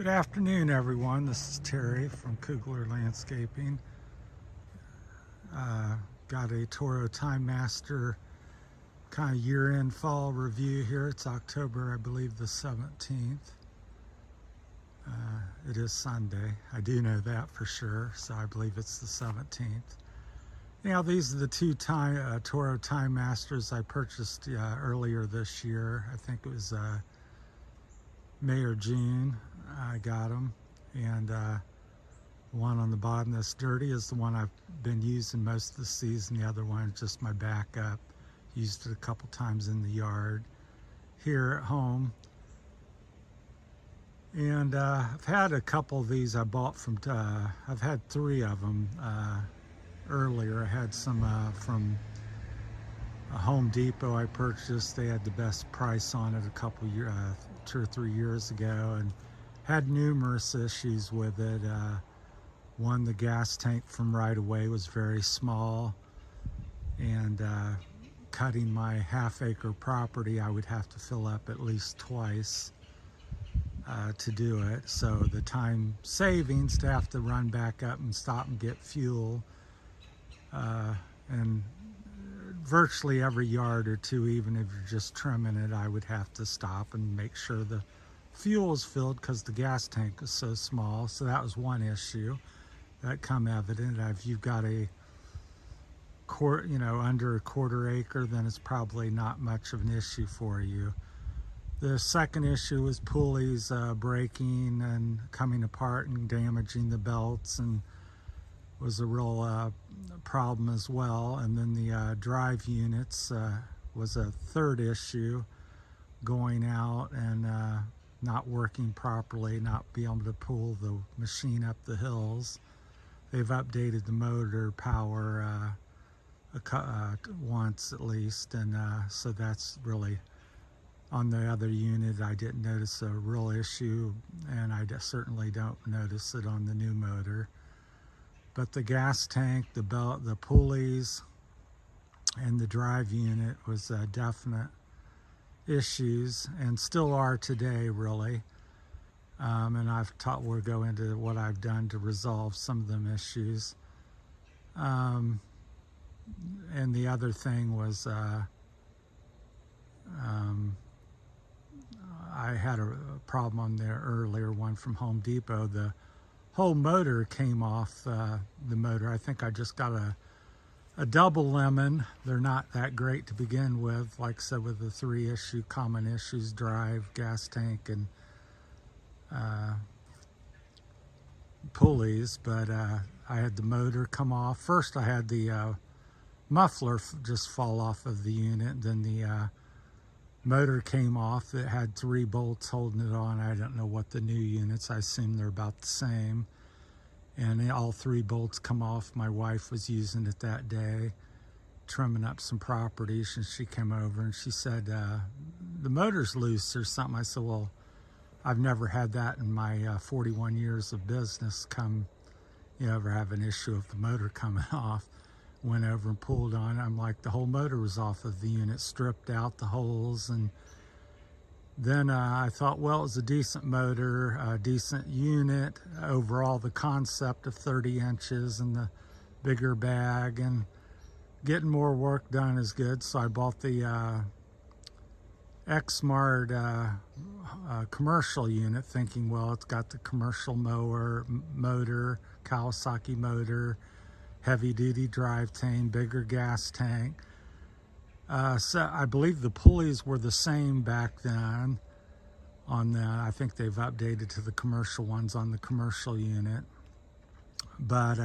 Good afternoon, everyone. This is Terry from Koogler Landscaping. Got a Toro TimeMaster kind of year-end fall review here. It's October, I believe, the 17th. It is Sunday. I do know that for sure, so I believe it's the 17th. Now, these are the two Toro TimeMasters I purchased earlier this year. I think it was May or June. I got them, and one on the bottom that's dirty is the one I've been using most of the season. The other one is just my backup. Used it a couple times in the yard here at home. And I've had a couple of these I bought from, I've had 3 of them earlier. I had some from a Home Depot I purchased. They had the best price on it a couple years, 2 or 3 years ago, and had numerous issues with it. One, the gas tank from right away was very small, and cutting my half-acre property, I would have to fill up at least twice to do it. So the time savings to have to run back up and stop and get fuel, and virtually every yard or two, even if you're just trimming it, I would have to stop and make sure the fuel is filled because the gas tank is so small. So that was one issue that come evident. If you've got a under a quarter acre, then it's probably not much of an issue for you. The second issue was pulleys breaking and coming apart and damaging the belts, and was a real problem as well. And then the drive units was a third issue, going out and not working properly, not being able to pull the machine up the hills. They've updated the motor power once at least, and so that's really, on the other unit I didn't notice a real issue, and I certainly don't notice it on the new motor. But the gas tank, the belt, the pulleys, and the drive unit was definite issues, and still are today, really. And we'll go into what I've done to resolve some of them issues. And the other thing was I had a problem on there earlier, one from Home Depot. The whole motor came off the motor. I think I just got a double lemon. They're not that great to begin with, like I said, with the 3 common issues: drive, gas tank, and pulleys. But I had the motor come off. First I had the muffler just fall off of the unit, then the motor came off. It had 3 bolts holding it on. I don't know what the new units, I assume they're about the same. And all 3 bolts come off. My wife was using it that day, trimming up some properties, and she came over and she said, the motor's loose or something. I said, well, I've never had that in my 41 years of business ever have an issue of the motor coming off. Went over and pulled on it. I'm like, the whole motor was off of the unit, stripped out the holes. And then I thought, well, it was a decent motor, a decent unit. Overall, the concept of 30 inches and the bigger bag and getting more work done is good. So I bought the X-Mart commercial unit, thinking, well, it's got the commercial motor, Kawasaki motor, heavy-duty drive tank, bigger gas tank. So I believe the pulleys were the same back then on that. I think they've updated to the commercial ones on the commercial unit. But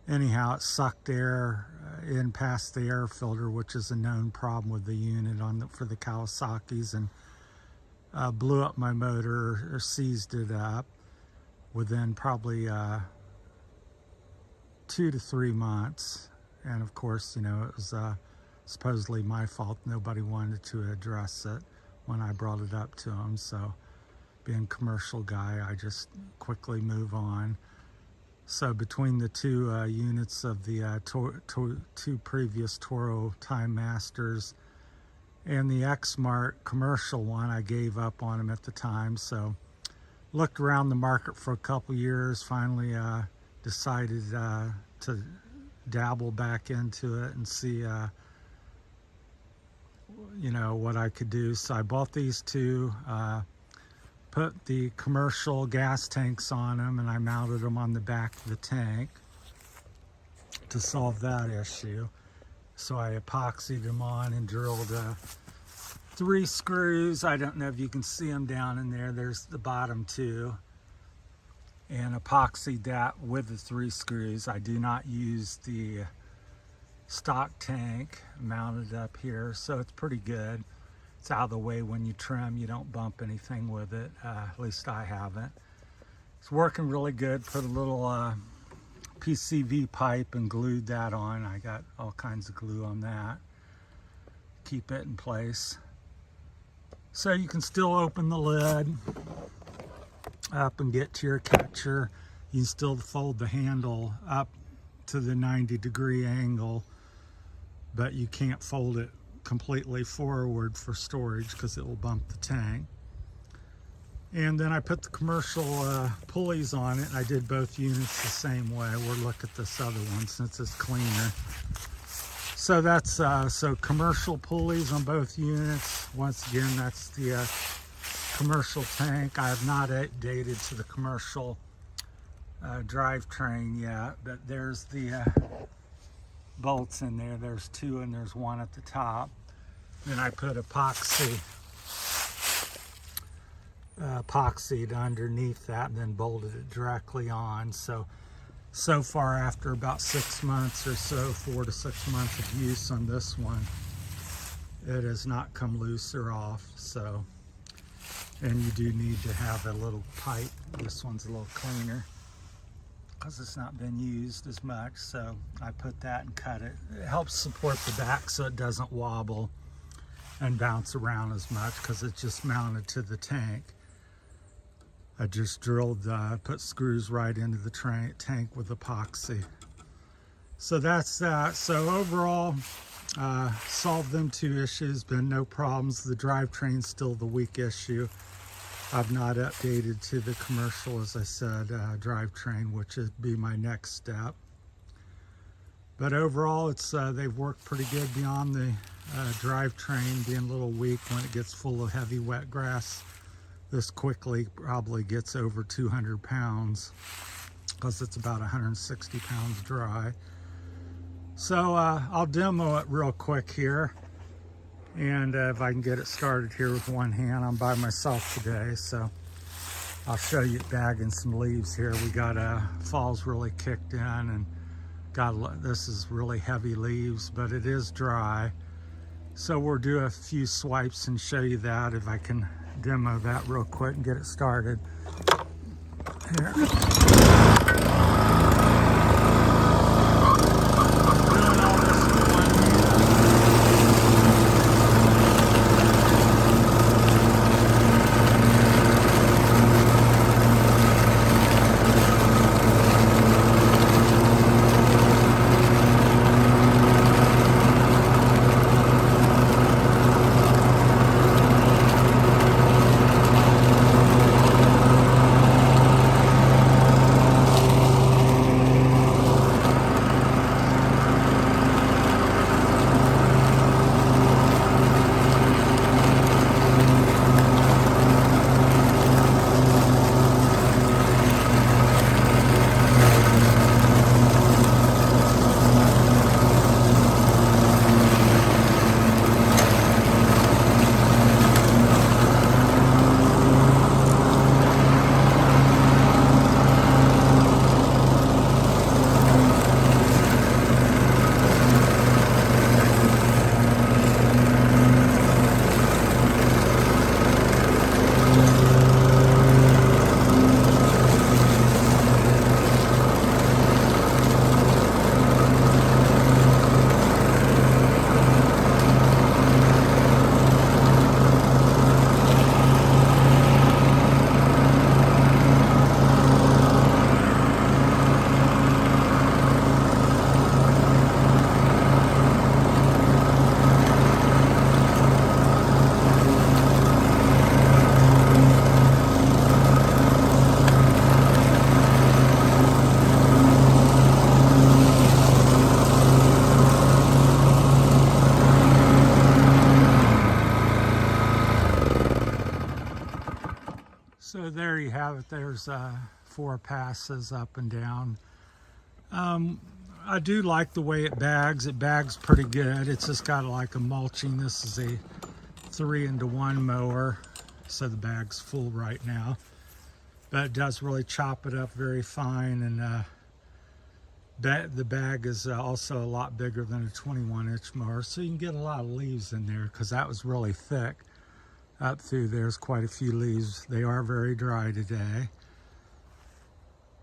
anyhow, it sucked air in past the air filter, which is a known problem with the unit for the Kawasaki's, and blew up my motor, or seized it up within probably 2 to 3 months. And of course, it was supposedly my fault. Nobody wanted to address it when I brought it up to them. So being a commercial guy, I just quickly move on. So between the 2 units of the 2 previous Toro TimeMasters and the X-Mart commercial one, I gave up on them at the time. So looked around the market for a couple years, finally decided to dabble back into it and see you know, what I could do. So I bought these two, put the commercial gas tanks on them, and I mounted them on the back of the tank to solve that issue. So I epoxied them on and drilled 3 screws. I don't know if you can see them down in there. There's the bottom 2. And epoxied that with the 3 screws. I do not use the stock tank mounted up here, so it's pretty good. It's out of the way when you trim. You don't bump anything with it. At least I haven't. It's working really good. Put a little PCV pipe and glued that on. I got all kinds of glue on that. Keep it in place. So you can still open the lid up and get to your catcher. You can still fold the handle up to the 90-degree angle, but you can't fold it completely forward for storage because it will bump the tank. And then I put the commercial pulleys on it. I did both units the same way. We'll look at this other one since it's cleaner. So that's so commercial pulleys on both units. Once again, that's the commercial tank. I have not updated to the commercial drivetrain yet, but there's the bolts in there. There's 2 and there's 1 at the top. Then I put epoxied underneath that and then bolted it directly on. So far, after about 6 months or so, 4 to 6 months of use on this one, it has not come loose or off. So, and you do need to have a little pipe. This one's a little cleaner because it's not been used as much. So I put that and cut it. It helps support the back so it doesn't wobble and bounce around as much because it's just mounted to the tank. I just drilled, put screws right into the tank with epoxy. So that's that. So overall, solved them 2 issues, been no problems. The drivetrain's still the weak issue. I've not updated to the commercial, as I said, drivetrain, which would be my next step. But overall, it's they've worked pretty good beyond the drivetrain being a little weak when it gets full of heavy wet grass. This quickly probably gets over 200 pounds because it's about 160 pounds dry. So I'll demo it real quick here. And if I can get it started here with one hand, I'm by myself today. So I'll show you bagging some leaves here. We got fall's really kicked in and this is really heavy leaves, but it is dry. So we'll do a few swipes and show you that if I can demo that real quick and get it started. Here. Doing all this in one So there you have it. There's 4 passes up and down. I do like the way it bags. It bags pretty good. It's just got like a mulching. This is a 3-into-1 mower, so the bag's full right now. But it does really chop it up very fine, and the bag is also a lot bigger than a 21-inch mower, so you can get a lot of leaves in there because that was really thick. Up through there's quite a few leaves. They are very dry today.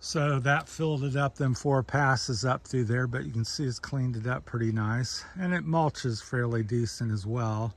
So that filled it up, them 4 passes up through there, but you can see it's cleaned it up pretty nice. And it mulches fairly decent as well.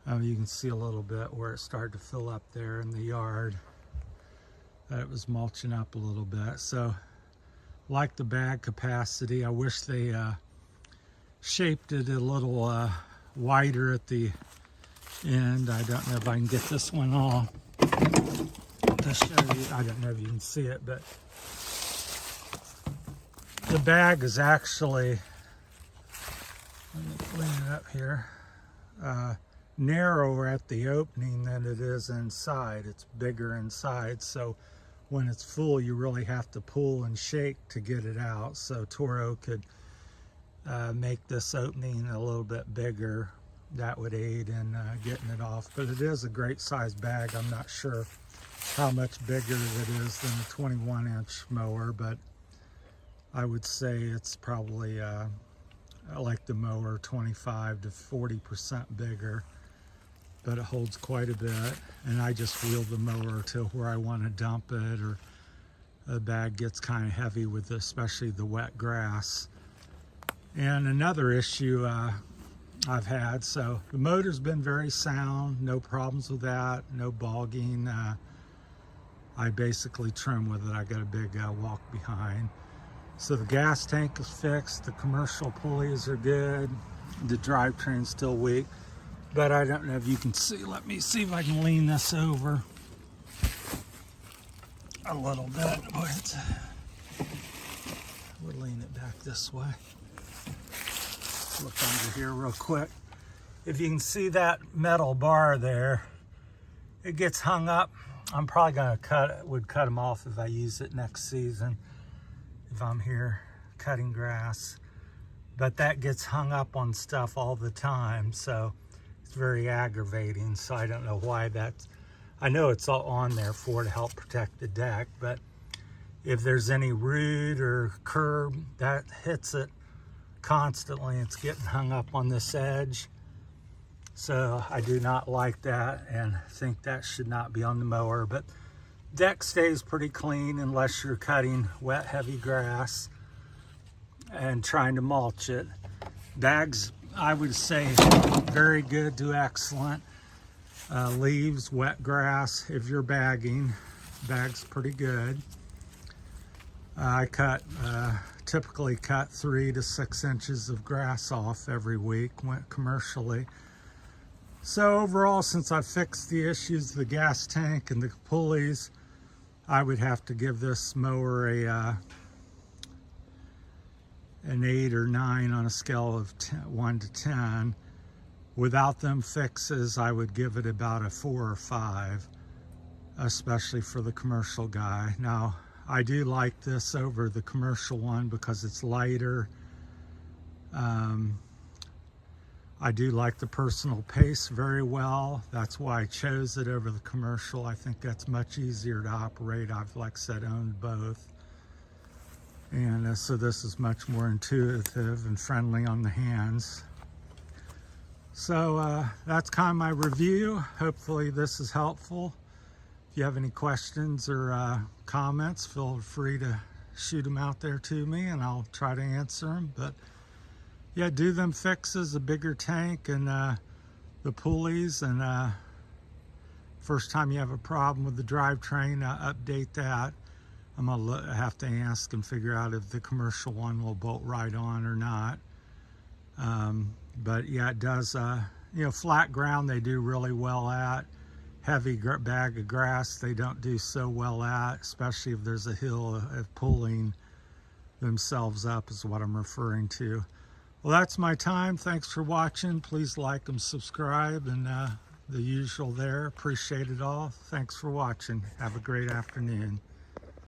You can see a little bit where it started to fill up there in the yard. It was mulching up a little bit. So, like the bag capacity, I wish they shaped it a little wider at the end. I don't know if I can get this one off to show you. I don't know if you can see it, but the bag is actually, let me clean it up here, narrower at the opening than it is inside. It's bigger inside, so when it's full you really have to pull and shake to get it out. So Toro could make this opening a little bit bigger. That would aid in getting it off, but it is a great size bag. I'm not sure how much bigger it is than a 21-inch mower, but I would say it's probably like the mower, 25 to 40% bigger, but it holds quite a bit. And I just wheel the mower to where I want to dump it, or the bag gets kind of heavy with especially the wet grass. And another issue I've had, so the motor's been very sound, no problems with that, no bogging. I basically trim with it. I got a big walk behind. So the gas tank is fixed, the commercial pulleys are good, the drivetrain's still weak, but I don't know if you can see. Let me see if I can lean this over a little bit. We'll lean it back this way. Look under here real quick. If you can see that metal bar there, it gets hung up. I'm probably gonna cut them off if I use it next season, if I'm here cutting grass. But that gets hung up on stuff all the time, so it's very aggravating. So I don't know why that's, I know it's all on there to help protect the deck, but if there's any root or curb that hits it constantly, it's getting hung up on this edge. So I do not like that and think that should not be on the mower. But deck stays pretty clean unless you're cutting wet, heavy grass and trying to mulch it. Bags, I would say, very good to excellent. Leaves, wet grass, if you're bagging, bag's pretty good. I typically cut 3 to 6 inches of grass off every week, went commercially. So overall, since I fixed the issues of the gas tank and the pulleys, I would have to give this mower an 8 or 9 on a scale of 1 to 10. Without them fixes, I would give it about a 4 or 5, especially for the commercial guy. Now, I do like this over the commercial one because it's lighter. I do like the personal pace very well. That's why I chose it over the commercial. I think that's much easier to operate. I've, like I said, owned both. And so this is much more intuitive and friendly on the hands. So that's kind of my review. Hopefully this is helpful. If you have any questions or comments, feel free to shoot them out there to me and I'll try to answer them. But yeah, do them fixes, a bigger tank and the pulleys, and first time you have a problem with the drivetrain, update that. I'm gonna have to ask and figure out if the commercial one will bolt right on or not. But yeah, it does, you know, flat ground they do really well at. Heavy bag of grass they don't do so well at, especially if there's a hill of pulling themselves up is what I'm referring to. Well, that's my time. Thanks for watching. Please like and subscribe, and the usual there. Appreciate it all. Thanks for watching. Have a great afternoon.